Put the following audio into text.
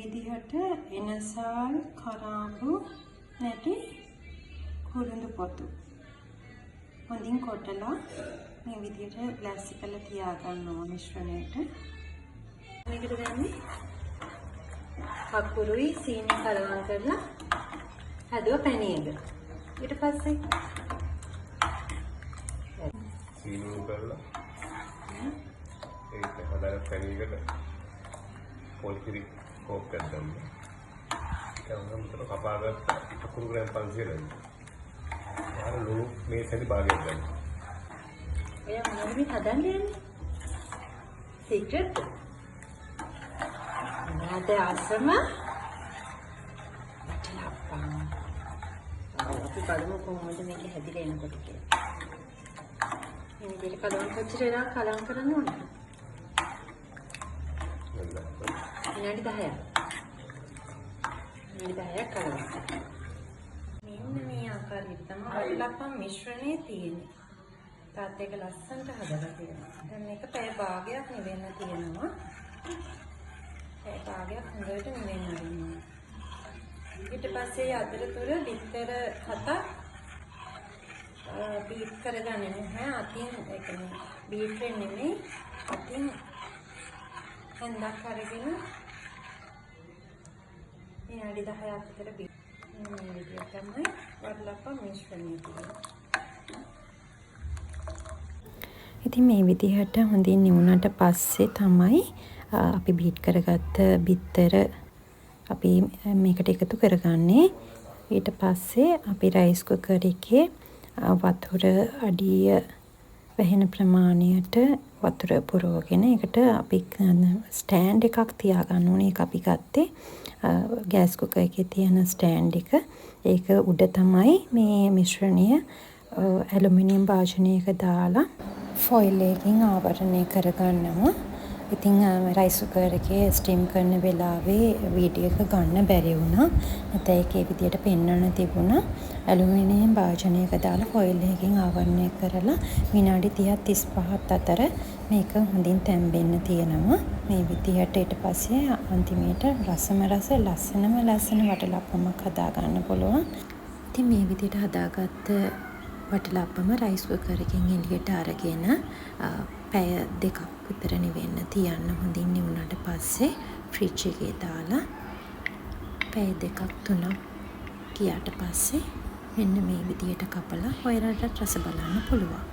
විදිහට එනසල් කරාඹු නැටි කුරුඳු පොතු හොඳින් කොටලා මේ විදිහට ප්ලාස්ටික් කරලා තියාගන්න ඕන මිශ්‍රණයට. මේකට දැම්මේ කකුරුයි සීනි කලවම් කරලා හදුව පැණියක. ඊට පස්සේ සීනි කරලා ඒක හදාගන්න පැණියකට පොල්කිරි කෝප් එකක් දැම්මා. ඒක උන්ට කපාගත්ත කකුරු ග්‍රෑම් 500යි. යාර ලුණු මේ සැදි භාගයක් ගන්න. ඔය මොනවද මේ හදන්නේ? සීක්‍රට්. නේද ආසම? වටලප්පා. අපි බලමු කොහොමද මේක හැදිලා එනකොට කියලා. මේ විදිහට කලවම් කොච්චර වෙලා කලවම් කරන්න ඕනද? විනාඩි 10ක්. විනාඩි 10ක් කලවම්. මෙන්න මේ ආකාරයට තමයි වටලප්පා මිශ්‍රණය තියෙන්නේ. තාත් එක ලස්සනට හදලා තියෙනවා. දැන් මේක පැය භාගයක් නිවෙන්න තියෙනවා. පැය භාගයක් හොඳට නිවෙන්න ආරිනවා. ඊට පස්සේ අතරතුර බිත්තර 7ක් බීට් කරගන්නේ නැහැ. අතින් ඒ කියන්නේ බීට් වෙන්නේ නෙමෙයි. අතින් හන්දක් අරගෙන විනාඩි 10ක් විතර බීට්. මේ විදිහට තමයි වටලප්පා මිශ්‍රණය තියෙන්නේ. ඉතින් මේ විදිහට හොඳින් නිවුණාට පස්සේ තමයි අපි බීට් කරගත්ත බිත්තර අපි මේකට එකතු කරගන්නේ. ඊට පස්සේ අපි රයිස් කුකර් එකේ වතුර අඩිය වැහෙන ප්‍රමාණයට වතුර පුරවගෙන ඒකට අපි ස්ටෑන්ඩ් එකක් තියාගන්න ඕනේ. ඒක අපි ගත්තේ ගෑස් කුකර් එකේ තියෙන ස්ටෑන්ඩ් එක. ඒක උඩ තමයි මේ මිශ්‍රණය ඇලුමිනියම් භාජනයක දාලා ෆොයිල් එකකින් ආවරණය කරගන්නවා. ඉතින් රයිස් කුකර් එකේ ස්ටීම් කරන වෙලාවේ වීඩියෝ එක ගන්න බැරි වුණා. නැත්නම් ඒකේ විදියට පෙන්වන්න තිබුණා. ඇලුමිනියම් භාජනයක දාලා ෆොයිල් එකකින් ආවරණය කරලා විනාඩි 30ක් 35ක් අතර මේක හොඳින් තැම්බෙන්න තියෙනවා. මේ විදියට ඊට පස්සේ අන්තිමේට රසම රස ලස්සනම ලස්සන වටලප්පමක් හදා ගන්න පුළුවන්. ඉතින් මේ විදියට හදාගත්ත වටලප්පම රයිස් කුකර් එකෙන් එළියට අරගෙන පැය 2ක් විතර නිවෙන්න තියන්න. හොඳින් නිවුණාට පස්සේ ෆ්‍රිජ් එකේ දාලා පැය 2ක් 3ක් ගියාට පස්සේ මෙන්න මේ විදියට කපලා ඔයාලට රස බලන්න පුළුවන්.